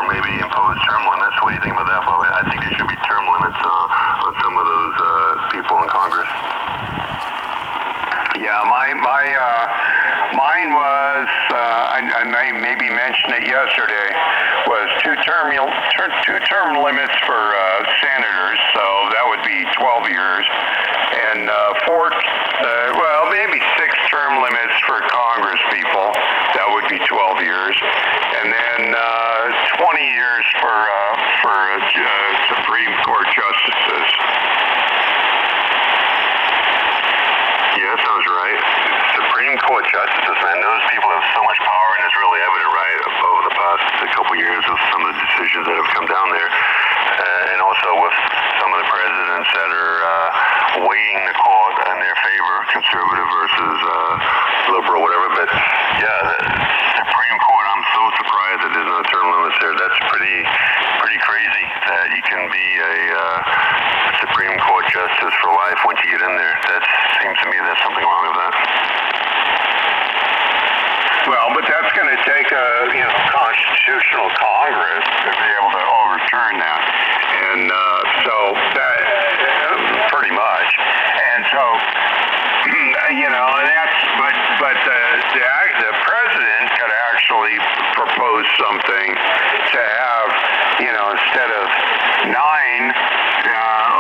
maybe impose term limits. What do you think about that, Bob? I think there should be term limits on some of those people in Congress. Yeah, mine was, I maybe mentioned it yesterday, was two-term limits for senators, so that would be 12 years, and maybe 6-term limits for Congress people, that would be 12 years, and then 20 years for Supreme Court justices. Yeah, that sounds right. Supreme Court justices, man, those people have so much power, and it's really evident, right, over the past couple years with some of the decisions that have come down there, and also with some of the presidents that are weighing the court in their favor, conservative versus liberal, whatever. But yeah, the Supreme Court, I'm so surprised that there's no term limits there. That's pretty crazy that you can be a Supreme Court justice for life once you get in there. That seems to me there's something wrong with that. Well, but that's going to take a constitutional Congress to be able to overturn that, and so that pretty much, and so the president could actually propose something to have instead of 9,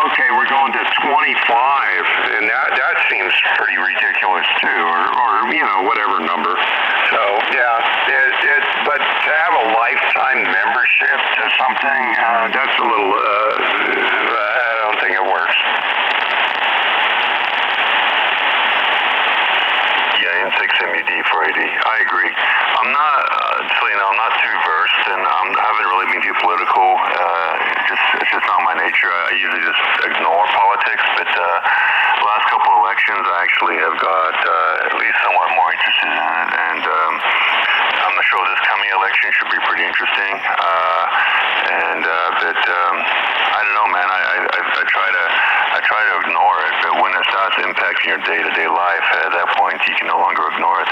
okay, we're going to 25, and that seems pretty ridiculous too, or whatever number. So yeah, but to have a lifetime membership to something, that's a little, I don't think it works. Yeah, N6 MUD 480. I agree. I'm not, I'm not too versed, and I haven't really been too political. It's just not my nature. I usually just ignore politics, but the last couple elections I actually have got at least somewhat more interested in it, and I'm sure this coming election should be pretty interesting. But I don't know, man. I try to ignore it, but when it starts impacting your day-to-day life, at that point you can no longer ignore it.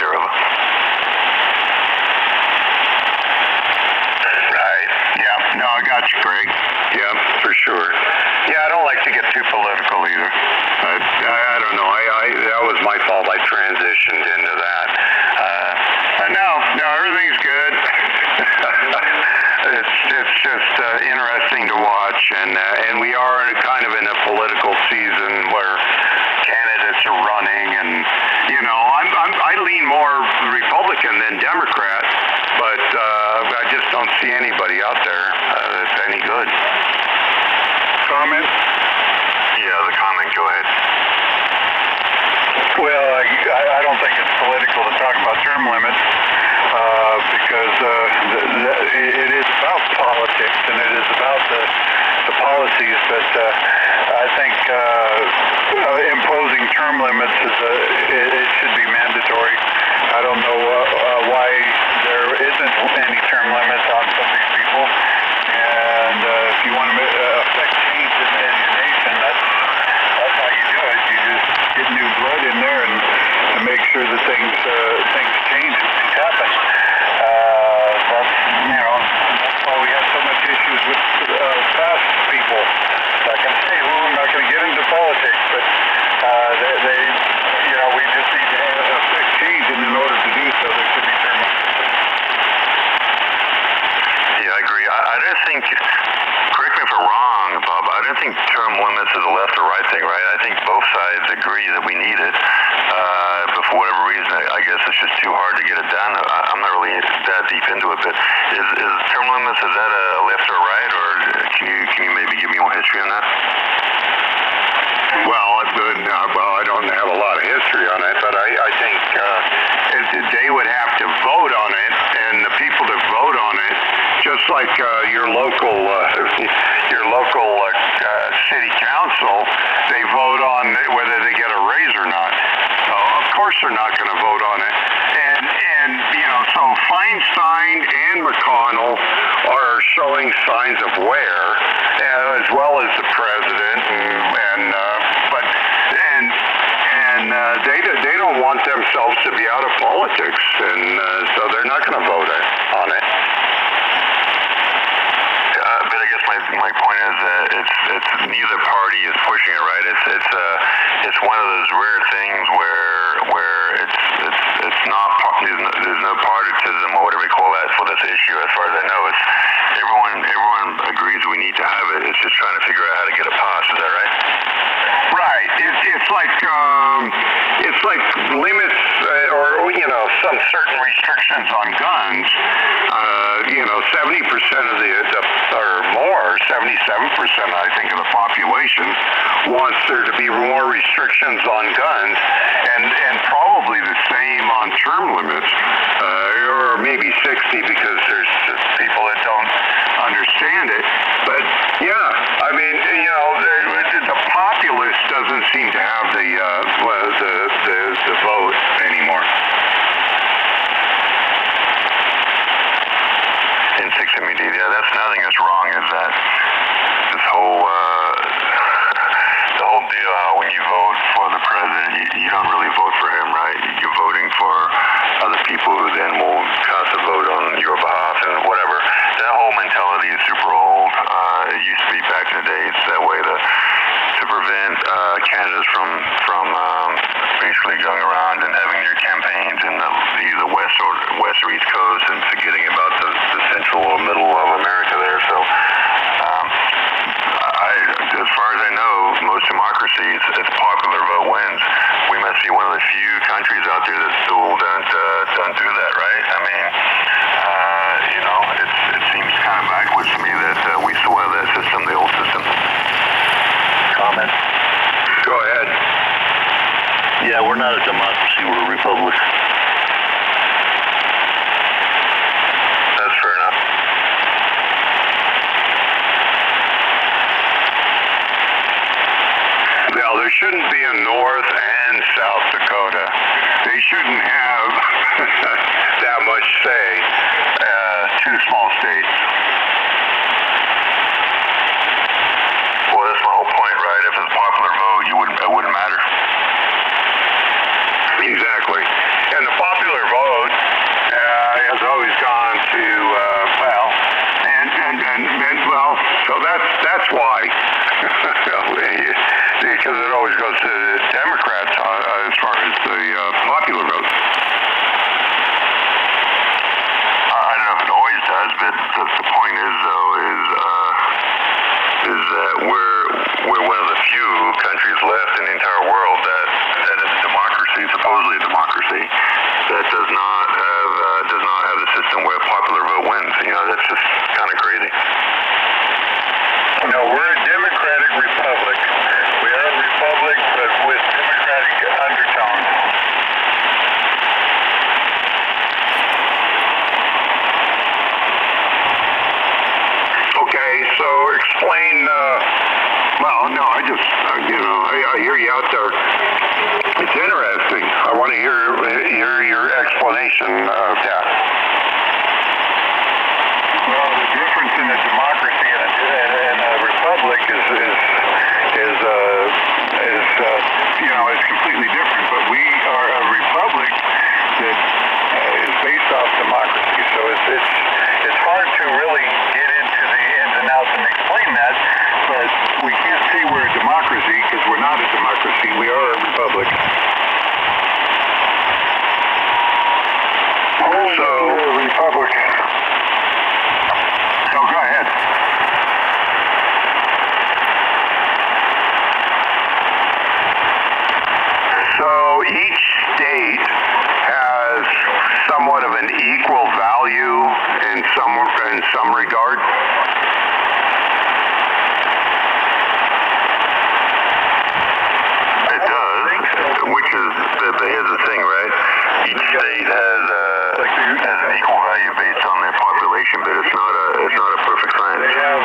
Right. Yeah. No, I got you, Greg. Yeah, for sure. Yeah, I don't like to get too political either. I don't know. That was my fault. I transitioned into that. No, everything's good. It's just interesting to watch, and we are kind of in a political season where candidates are running, and I lean more Republican than Democrat, but I just don't see anybody out there that's any good. Comment? Yeah, the comment. Go ahead. Well, I don't think it's political to talk about term limits because it is about politics and it is about the policies, but I think imposing term limits it should be mandatory. I don't know why there isn't any term limits on some of these people, and if you want to affect change in your nation, that's how you do it. You just get new blood in there and make sure that things change and things happen. That's why we have so much issues with past people. Like I say, I'm not going to get into politics, but we just need to affect change, and in order to do so, there should be term limits. Yeah, I agree. I don't think, correct me if I'm wrong, Bob, I don't think term limits is a left or right thing, right? I think both sides agree that we need it, but for whatever reason, I guess it's just too hard to get it done. I'm not really that deep into it, but is term limits, is that a left or right, or can you maybe give me more history on that? Well, I don't have a lot of history on it, but I think they would have to vote on it, and the people that vote on it, just like your local city council, they vote on whether they get a raise or not. So of course they're not going to vote on it, and so Feinstein and McConnell are showing signs of wear, as well as the president, they don't want themselves to be out of politics, and so they're not going to vote on it. my point is that it's neither party is pushing it, right? It's one of those rare things where it's not there's no partisanship or whatever you call that for this issue. As far as I know, it's everyone agrees we need to have it. It's just trying to figure out how to get it passed. Is that right? Right. It's like limits or some certain restrictions on guns. 70% of or more, 77% I think of the population wants there to be more restrictions on guns, and probably the same on term limits, or maybe 60 because there's people that don't understand it. But yeah, I mean, the populace doesn't seem to have the vote anymore. In 60 media, that's nothing that's wrong. Is that this whole the whole deal? How when you vote for the president, you don't really vote for him, right? You're voting for other people who then will cast a vote on your behalf and whatever. That whole mentality is super old. It used to be back in the days that way to prevent candidates from basically going around and having their campaigns in either west or east coast and forgetting about the central or middle of America there. So as far as I know, most democracies, it's popular vote wins. We must be one of the few countries out there that still don't do that, right? I mean, it seems kind of backwards to me that we still have that system, the old system. Comment? Go ahead. Yeah, we're not a democracy, we're a republic. That's fair enough. Now, there shouldn't be a North and South Dakota. They shouldn't have that much say. Two small states. Well, that's my whole point, right? If it's a popular vote, it wouldn't matter. Exactly. And the popular vote has always gone to so that's why. Because it always goes to the Democrats as far as the popular vote. I don't know if it always does, but the point is, though, is that we're one of the few countries left in the entire world that is a democracy, supposedly a democracy, that does not have the system where popular vote wins. That's just kind of crazy. No, we're a democratic republic. We are a republic, but with democratic undertones. Okay, so explain. I hear you out there. It's interesting. I want to hear your explanation of that. Well, the difference in a democracy and a republic is completely different. But we are a republic that is based off democracy. So it's hard to really get into the ins and outs and explain that. But we can't say we're a democracy because we're not a democracy. We are a republic. So we're a republic. So go ahead. So each state has somewhat of an equal value in some regard. It does, which is, here's the thing, right? Each state has an equal value based on their population, but it's not a perfect science. They have